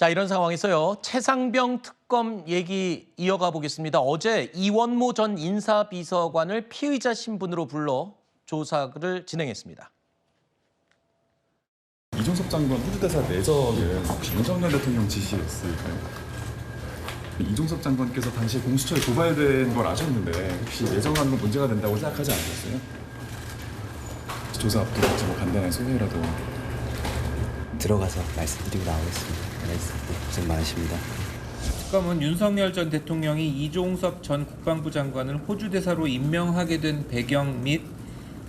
자, 이런 상황에서요. 최상병 특검 얘기 이어가 보겠습니다. 어제 이원모 전 인사비서관을 피의자 신분으로 불러 조사를 진행했습니다. 이종섭 장관 후주대사 내적은 윤석열 대통령 지시였을까요? 이종섭 장관께서 당시 공수처에 고발된 걸 아셨는데 혹시 내정하는 건 문제가 된다고 생각하지 않으셨어요? 조사 앞두고 뭐 간단한 소개라도. 들어가서 말씀드리고 나오겠습니다. 네, 고생 많으십니다. 특검은 윤석열 전 대통령이 이종섭 전 국방부 장관을 호주 대사로 임명하게 된 배경 및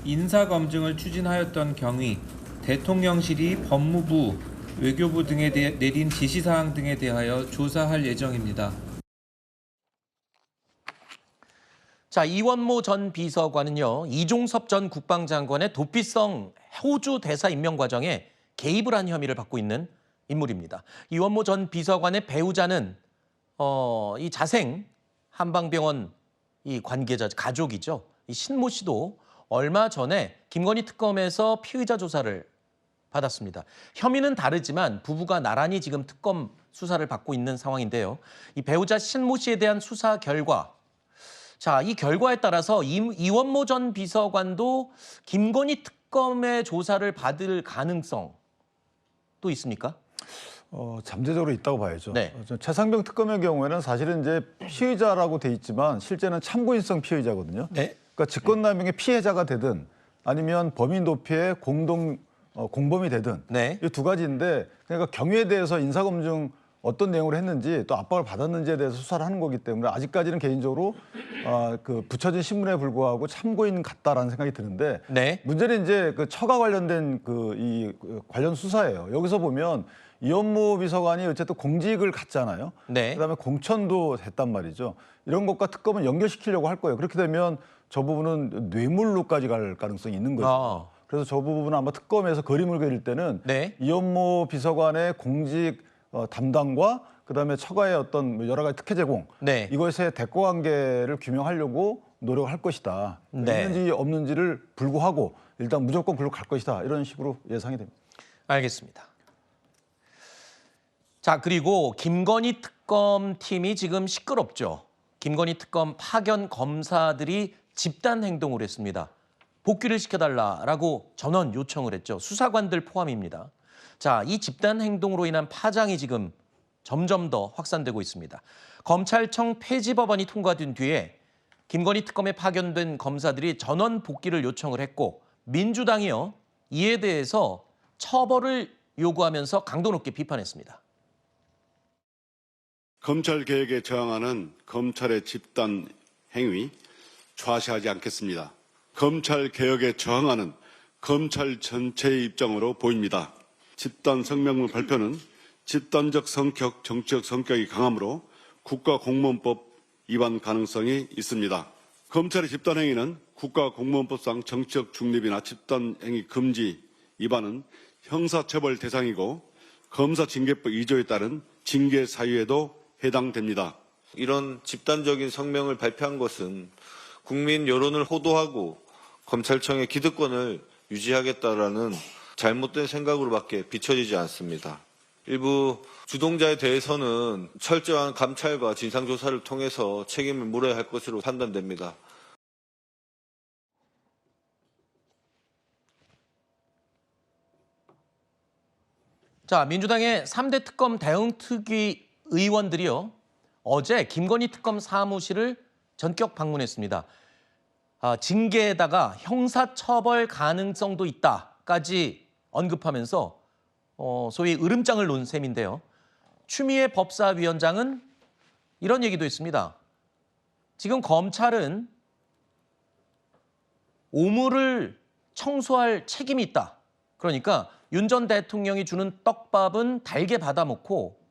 인사 검증을 추진하였던 경위, 대통령실이 법무부, 외교부 등에 내린 지시사항 등에 대하여 조사할 예정입니다. 자, 이원모 전 비서관은요. 이종섭 전 국방장관의 도피성 호주 대사 임명 과정에 개입을 한 혐의를 받고 있는 인물입니다. 이원모 전 비서관의 배우자는 이 자생 한방병원 이 관계자 가족이죠. 이 신모 씨도 얼마 전에 김건희 특검에서 피의자 조사를 받았습니다. 혐의는 다르지만 부부가 나란히 지금 특검 수사를 받고 있는 상황인데요. 이 배우자 신모 씨에 대한 수사 결과, 자, 이 결과에 따라서 이원모 전 비서관도 김건희 특검의 조사를 받을 가능성 또 있습니까? 잠재적으로 있다고 봐야죠. 네. 최상병 특검의 경우에는 사실은 이제 피의자라고 돼 있지만 실제는 참고인성 피의자거든요. 네. 그러니까 직권남용의 피해자가 되든 아니면 범인 도피의 공범이 되든 네. 이 두 가지인데 그러니까 경위에 대해서 인사검증 어떤 내용으로 했는지 또 압박을 받았는지에 대해서 수사를 하는 거기 때문에 아직까지는 개인적으로 그 붙여진 신문에 불구하고 참고인 같다라는 생각이 드는데 네. 문제는 이제 그 처가 관련된 관련 수사예요. 여기서 보면 이원모 비서관이 어쨌든 공직을 갖잖아요. 네. 그다음에 공천도 했단 말이죠. 이런 것과 특검은 연결시키려고 할 거예요. 그렇게 되면 저 부분은 뇌물로까지 갈 가능성이 있는 거죠. 그래서 저 부분은 아마 특검에서 그림을 그릴 때는 네. 이원모 비서관의 공직 담당과 그다음에 처가의 어떤 여러 가지 특혜 제공 네. 이것의 대가 관계를 규명하려고 노력할 것이다. 네. 있는지 없는지를 불구하고 일단 무조건 글로 갈 것이다. 이런 식으로 예상이 됩니다. 알겠습니다. 자, 그리고 김건희 특검 팀이 지금 시끄럽죠. 김건희 특검 파견 검사들이 집단 행동을 했습니다. 복귀를 시켜달라라고 전원 요청을 했죠. 수사관들 포함입니다. 자, 이 집단 행동으로 인한 파장이 지금 점점 더 확산되고 있습니다. 검찰청 폐지 법안이 통과된 뒤에 김건희 특검에 파견된 검사들이 전원 복귀를 요청을 했고 민주당이요. 이에 대해서 처벌을 요구하면서 강도 높게 비판했습니다. 검찰개혁에 저항하는 검찰의 집단 행위 좌시하지 않겠습니다. 검찰개혁에 저항하는 검찰 전체의 입장으로 보입니다. 집단 성명문 발표는 집단적 성격, 정치적 성격이 강하므로 국가공무원법 위반 가능성이 있습니다. 검찰의 집단행위는 국가공무원법상 정치적 중립이나 집단행위 금지 위반은 형사처벌 대상이고 검사징계법 2조에 따른 징계 사유에도 해당됩니다. 이런 집단적인 성명을 발표한 것은 국민 여론을 호도하고 검찰청의 기득권을 유지하겠다라는 잘못된 생각으로밖에 비춰지지 않습니다. 일부 주동자에 대해서는 철저한 감찰과 진상조사를 통해서 책임을 물어야 할 것으로 판단됩니다. 자, 민주당의 3대 특검 대응특위 의원들이요. 어제 김건희 특검 사무실을 전격 방문했습니다. 징계에다가 형사처벌 가능성도 있다까지 언급하면서 소위 으름장을 놓은 셈인데요. 추미애 법사위원장은 이런 얘기도 했습니다. 지금 검찰은 오물을 청소할 책임이 있다. 그러니까 윤 전 대통령이 주는 떡밥은 달게 받아먹고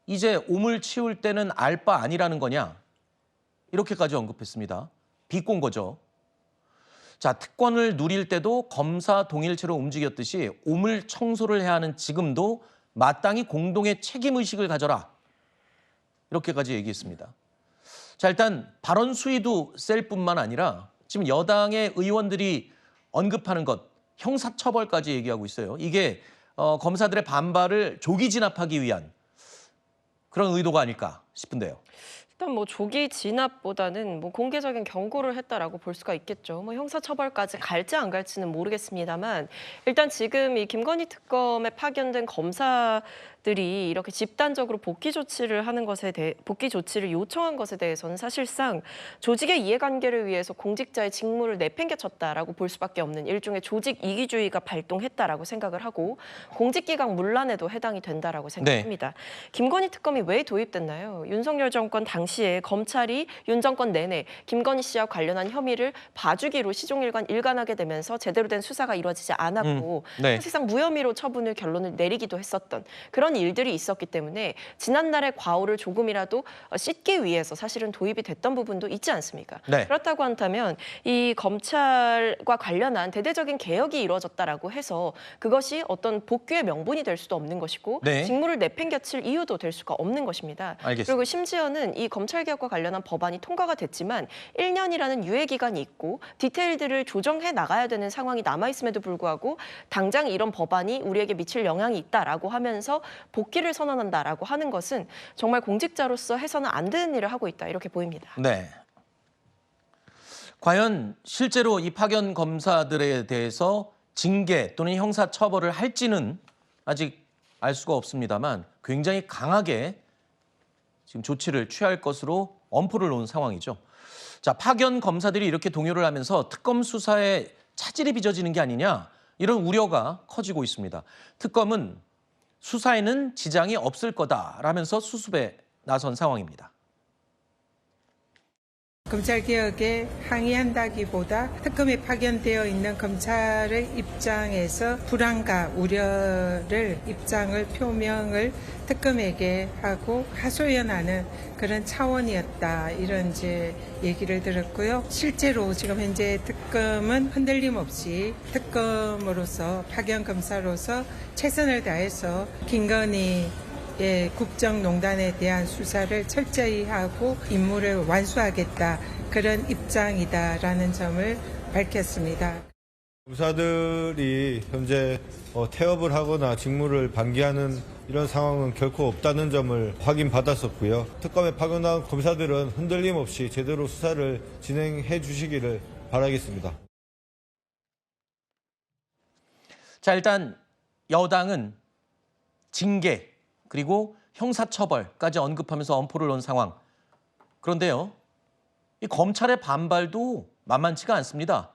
이제 오물 치울 때는 알 바 아니라는 거냐. 이렇게까지 언급했습니다. 비꼰 거죠. 자, 특권을 누릴 때도 검사 동일체로 움직였듯이 오물 청소를 해야 하는 지금도 마땅히 공동의 책임의식을 가져라. 이렇게까지 얘기했습니다. 자, 일단 발언 수위도 셀 뿐만 아니라 지금 여당의 의원들이 언급하는 것, 형사처벌까지 얘기하고 있어요. 이게 검사들의 반발을 조기 진압하기 위한 그런 의도가 아닐까 싶은데요. 일단 뭐 조기 진압보다는 뭐 공개적인 경고를 했다라고 볼 수가 있겠죠. 뭐 형사처벌까지 갈지 안 갈지는 모르겠습니다만 일단 지금 이 김건희 특검에 파견된 검사들이 이렇게 집단적으로 복귀 조치를 하는 것에 대해 복귀 조치를 요청한 것에 대해서는 사실상 조직의 이해관계를 위해서 공직자의 직무를 내팽개쳤다라고 볼 수밖에 없는 일종의 조직 이기주의가 발동했다라고 생각을 하고 공직기강 문란에도 해당이 된다라고 생각합니다. 김건희 특검이 왜 도입됐나요? 윤석열 정권 당시에 검찰이 윤 정권 내내 김건희 씨와 관련한 혐의를 봐주기로 시종일관 일관하게 되면서 제대로 된 수사가 이루어지지 않았고 네. 사실상 무혐의로 처분을 결론을 내리기도 했었던 그런 일들이 있었기 때문에 지난날의 과오를 조금이라도 씻기 위해서 사실은 도입이 됐던 부분도 있지 않습니까? 네. 그렇다고 한다면 이 검찰과 관련한 대대적인 개혁이 이루어졌다라고 해서 그것이 어떤 복귀의 명분이 될 수도 없는 것이고 네. 직무를 내팽개칠 이유도 될 수가 없는 것입니다. 알겠습니다. 그리고 심지어는 이 검찰개혁과 관련한 법안이 통과가 됐지만 1년이라는 유예기간이 있고 디테일들을 조정해 나가야 되는 상황이 남아있음에도 불구하고 당장 이런 법안이 우리에게 미칠 영향이 있다라고 하면서 복귀를 선언한다라고 하는 것은 정말 공직자로서 해서는 안 되는 일을 하고 있다 이렇게 보입니다. 네. 과연 실제로 이 파견 검사들에 대해서 징계 또는 형사 처벌을 할지는 아직 알 수가 없습니다만 굉장히 강하게 지금 조치를 취할 것으로 엄포를 놓은 상황이죠. 자, 파견 검사들이 이렇게 동요를 하면서 특검 수사에 차질이 빚어지는 게 아니냐 이런 우려가 커지고 있습니다. 특검은 수사에는 지장이 없을 거다라면서 수습에 나선 상황입니다. 검찰개혁에 항의한다기보다 특검에 파견되어 있는 검찰의 입장에서 불안과 우려를 입장을 표명을 특검에게 하고 하소연하는 그런 차원이었다 이런 이제 얘기를 들었고요. 실제로 지금 현재 특검은 흔들림 없이 특검으로서 파견 검사로서 최선을 다해서 김건희 국정농단에 대한 수사를 철저히 하고 임무를 완수하겠다 그런 입장이다라는 점을 밝혔습니다. 검사들이 현재 태업을 하거나 직무를 방기하는 이런 상황은 결코 없다는 점을 확인받았었고요. 특검에 파견한 검사들은 흔들림 없이 제대로 수사를 진행해 주시기를 바라겠습니다. 자, 일단 여당은 징계 그리고 형사처벌까지 언급하면서 엄포를 놓은 상황. 그런데요, 이 검찰의 반발도 만만치가 않습니다.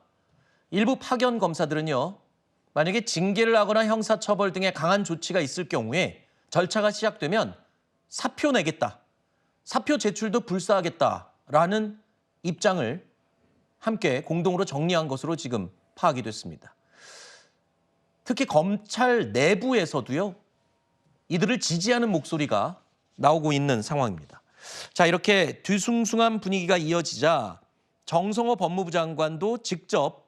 일부 파견 검사들은요, 만약에 징계를 하거나 형사처벌 등의 강한 조치가 있을 경우에 절차가 시작되면 사표 내겠다, 사표 제출도 불사하겠다라는 입장을 함께 공동으로 정리한 것으로 지금 파악이 됐습니다. 특히 검찰 내부에서도요, 이들을 지지하는 목소리가 나오고 있는 상황입니다. 자, 이렇게 뒤숭숭한 분위기가 이어지자 정성호 법무부 장관도 직접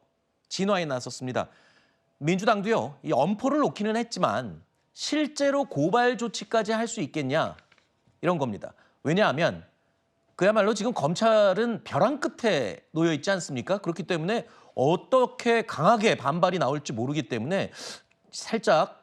진화에 나섰습니다. 민주당도요, 이 엄포를 놓기는 했지만 실제로 고발 조치까지 할 수 있겠냐 이런 겁니다. 왜냐하면 그야말로 지금 검찰은 벼랑 끝에 놓여 있지 않습니까? 그렇기 때문에 어떻게 강하게 반발이 나올지 모르기 때문에 살짝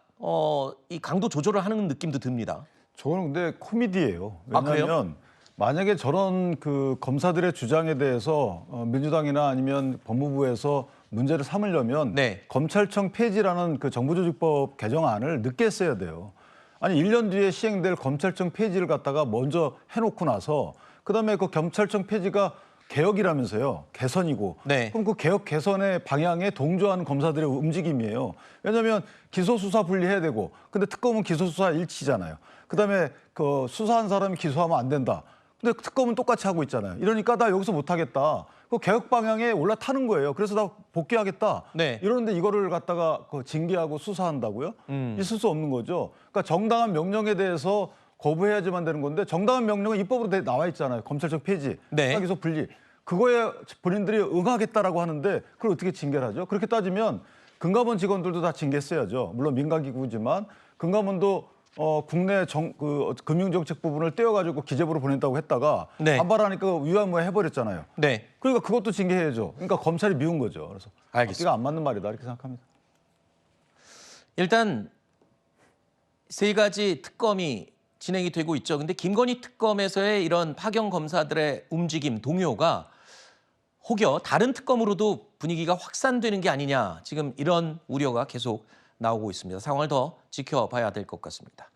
이 강도 조절을 하는 느낌도 듭니다. 저거는 근데 코미디예요. 아, 그래요? 왜냐하면 만약에 저런 그 검사들의 주장에 대해서 민주당이나 아니면 법무부에서 문제를 삼으려면 네. 검찰청 폐지라는 그 정부조직법 개정안을 늦게 써야 돼요. 아니 1년 뒤에 시행될 검찰청 폐지를 갖다가 먼저 해놓고 나서 그다음에 그 검찰청 폐지가 개혁이라면서요. 개선이고. 네. 그럼 그 개혁 개선의 방향에 동조하는 검사들의 움직임이에요. 왜냐하면 기소수사 분리해야 되고 근데 특검은 기소수사 일치잖아요. 그다음에 그 수사한 사람이 기소하면 안 된다. 근데 특검은 똑같이 하고 있잖아요. 이러니까 나 여기서 못하겠다. 그 개혁 방향에 올라타는 거예요. 그래서 나 복귀하겠다. 네. 이러는데 이거를 갖다가 그 징계하고 수사한다고요? 있을 수 없는 거죠. 그러니까 정당한 명령에 대해서 거부해야지만 되는 건데 정당한 명령은 입법으로 나와 있잖아요. 검찰청 폐지, 네. 수사기소 분리. 그거에 본인들이 응하겠다라고 하는데 그걸 어떻게 징계를 하죠? 그렇게 따지면 금감원 직원들도 다 징계했어야죠. 물론 민간기구지만 금감원도 국내 금융정책 부분을 떼어가지고 기재부로 보낸다고 했다가 네. 반발하니까 위안부에 해버렸잖아요. 네. 그러니까 그것도 징계해야죠. 그러니까 검찰이 미운 거죠. 그래서 알겠습니다. 앞뒤가 안 맞는 말이다 이렇게 생각합니다. 일단 세 가지 특검이 진행이 되고 있죠. 근데 김건희 특검에서의 이런 파견 검사들의 움직임, 동요가 혹여 다른 특검으로도 분위기가 확산되는 게 아니냐, 지금 이런 우려가 계속 나오고 있습니다. 상황을 더 지켜봐야 될 것 같습니다.